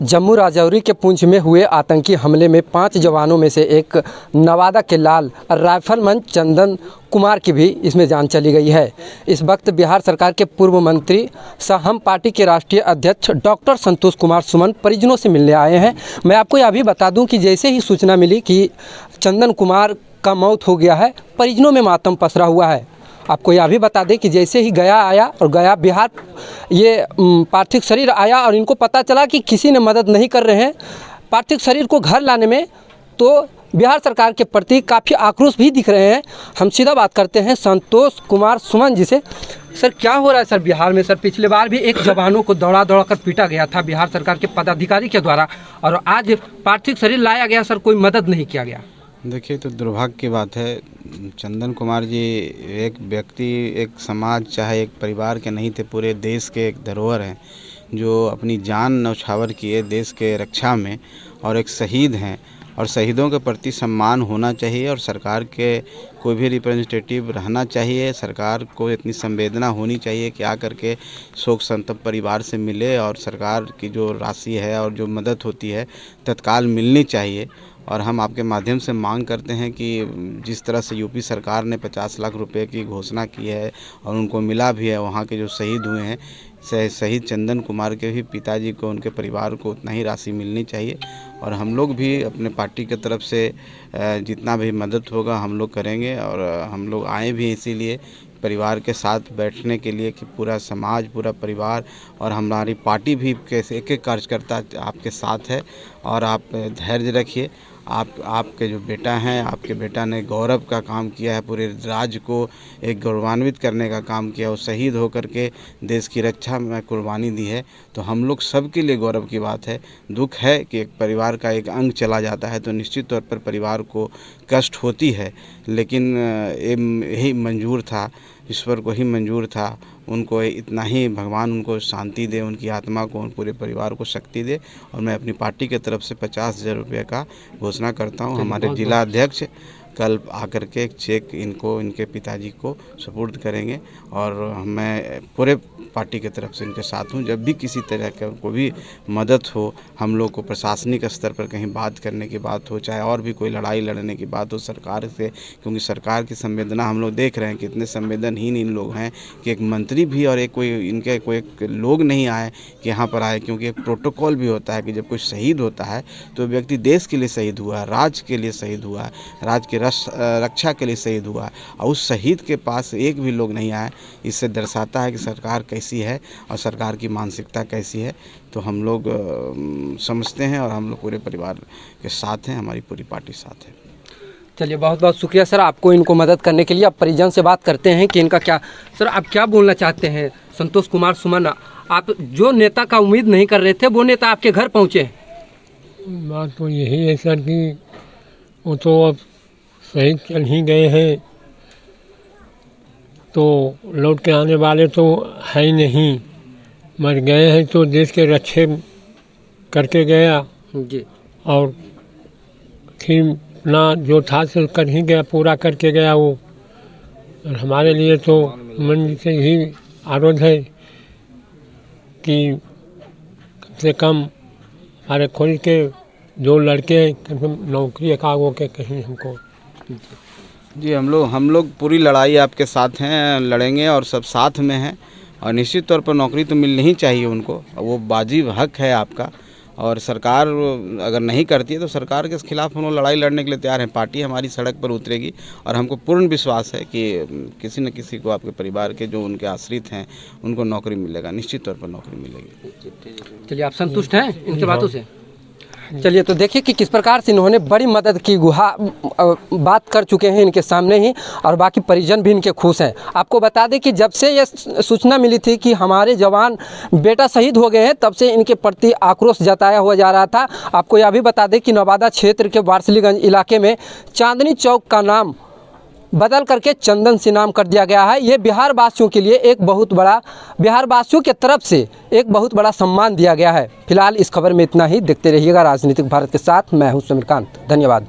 जम्मू राजौरी के पुंछ में हुए आतंकी हमले में 5 जवानों में से एक नवादा के लाल राइफलमैन चंदन कुमार की भी इसमें जान चली गई है। इस वक्त बिहार सरकार के पूर्व मंत्री सह हम पार्टी के राष्ट्रीय अध्यक्ष डॉक्टर संतोष कुमार सुमन परिजनों से मिलने आए हैं। मैं आपको यह भी बता दूं कि जैसे ही सूचना मिली कि चंदन कुमार का मौत हो गया है, परिजनों में मातम पसरा हुआ है। आपको यह भी बता दें कि जैसे ही गया आया और गया बिहार ये पार्थिव शरीर आया और इनको पता चला कि किसी ने मदद नहीं कर रहे हैं पार्थिव शरीर को घर लाने में, तो बिहार सरकार के प्रति काफ़ी आक्रोश भी दिख रहे हैं। हम सीधा बात करते हैं संतोष कुमार सुमन जी से। सर, क्या हो रहा है सर बिहार में? सर, पिछले बार भी एक जवानों को दौड़ा कर पीटा गया था बिहार सरकार के पदाधिकारी के द्वारा, और आज पार्थिव शरीर लाया गया, सर कोई मदद नहीं किया गया। देखिए, तो दुर्भाग्य की बात है। चंदन कुमार जी एक व्यक्ति, एक समाज, चाहे एक परिवार के नहीं थे, पूरे देश के एक धरोहर हैं जो अपनी जान न्यौछावर किए देश के रक्षा में, और एक शहीद हैं। और शहीदों के प्रति सम्मान होना चाहिए और सरकार के कोई भी रिप्रेजेंटेटिव रहना चाहिए। सरकार को इतनी संवेदना होनी चाहिए कि आकर के शोक संतप्त परिवार से मिले, और सरकार की जो राशि है और जो मदद होती है तत्काल मिलनी चाहिए। और हम आपके माध्यम से मांग करते हैं कि जिस तरह से यूपी सरकार ने 50 लाख रुपए की घोषणा की है और उनको मिला भी है, वहाँ के जो शहीद हुए हैं, शहीद चंदन कुमार के भी पिताजी को, उनके परिवार को उतना ही राशि मिलनी चाहिए। और हम लोग भी अपने पार्टी की तरफ से जितना भी मदद होगा हम लोग करेंगे। और हम लोग आए भी इसीलिए परिवार के साथ बैठने के लिए कि पूरा समाज, पूरा परिवार और हमारी पार्टी भी कैसे एक कार्यकर्ता आपके साथ है। और आप धैर्य रखिए। आपके जो बेटा हैं, आपके बेटा ने गौरव का काम किया है, पूरे राज्य को एक गौरवान्वित करने का काम किया। वो शहीद होकर के देश की रक्षा में कुर्बानी दी है, तो हम लोग सबके लिए गौरव की बात है। दुख है कि एक परिवार का एक अंग चला जाता है तो निश्चित तौर पर परिवार को कष्ट होती है, लेकिन यही मंजूर था, ईश्वर को ही मंजूर था। उनको इतना ही भगवान उनको शांति दे, उनकी आत्मा को, उन पूरे परिवार को शक्ति दे। और मैं अपनी पार्टी की तरफ से 50,000 रुपये का घोषणा करता हूं। हमारे जिला अध्यक्ष कल आकर के एक चेक इनको, इनके पिताजी को सुपुर्द करेंगे। और मैं पूरे पार्टी की तरफ से इनके साथ हूं। जब भी किसी तरह का कोई भी मदद हो, हम लोग को प्रशासनिक स्तर पर कहीं बात करने की बात हो, चाहे और भी कोई लड़ाई लड़ने की बात हो सरकार से, क्योंकि सरकार की संवेदना हम लोग देख रहे हैं कि इतने संवेदनहीन इन लोग हैं कि एक मंत्री भी और कोई एक लोग नहीं आए कि यहाँ पर आए। क्योंकि एक प्रोटोकॉल भी होता है कि जब कोई शहीद होता है तो व्यक्ति देश के लिए शहीद हुआ है, राज्य के लिए शहीद हुआ है, राज्य के रक्षा के लिए शहीद हुआ है, और उस शहीद के पास एक भी लोग नहीं आए। इससे दर्शाता है कि सरकार कैसी है और सरकार की मानसिकता कैसी है। तो हम लोग समझते हैं और हम लोग पूरे परिवार के साथ हैं, हमारी पूरी पार्टी साथ है। चलिए, बहुत बहुत शुक्रिया सर आपको इनको मदद करने के लिए। अब परिजन से बात करते हैं कि इनका क्या, सर आप क्या बोलना चाहते हैं? संतोष कुमार सुमन, आप जो नेता का उम्मीद नहीं कर रहे थे वो नेता आपके घर पहुँचे। बात तो यही है सर कि वो तो अब शहीद चल ही गए हैं, तो लौट के आने वाले तो है ही नहीं। मर गए हैं तो देश के रक्षे करके गया जी, और फिर ना जो था सो कर ही गया, पूरा करके गया वो। और हमारे लिए तो मन से ही आरोध है कि कम से कम हमारे खोल के जो लड़के नौकरी एकागो के कहीं हमको। जी, हम लोग पूरी लड़ाई आपके साथ हैं, लड़ेंगे और सब साथ में हैं। और निश्चित तौर पर नौकरी तो मिलनी ही चाहिए उनको, वो वाजिब हक है आपका। और सरकार अगर नहीं करती है तो सरकार के खिलाफ हम लोग लड़ाई लड़ने के लिए तैयार हैं। पार्टी हमारी सड़क पर उतरेगी और हमको पूर्ण विश्वास है कि किसी न किसी को, आपके परिवार के जो उनके आश्रित हैं, उनको नौकरी मिलेगा, निश्चित तौर पर नौकरी मिलेगी। चलिए, आप संतुष्ट हैं इनकी बातों से? चलिए, तो देखिए कि किस प्रकार से इन्होंने बड़ी मदद की बात कर चुके हैं इनके सामने ही, और बाकी परिजन भी इनके खुश हैं। आपको बता दें कि जब से ये सूचना मिली थी कि हमारे जवान बेटा शहीद हो गए हैं, तब से इनके प्रति आक्रोश जताया हुआ जा रहा था। आपको यह भी बता दें कि नवादा क्षेत्र के वारसिलीगंज इलाके में चांदनी चौक का नाम बदल करके चंदन से नाम कर दिया गया है। ये बिहार वासियों के लिए एक बहुत बड़ा, बिहार वासियों के तरफ से एक बहुत बड़ा सम्मान दिया गया है। फिलहाल इस खबर में इतना ही। देखते रहिएगा राजनीतिक भारत के साथ। मैं हूं समीरकांत। धन्यवाद।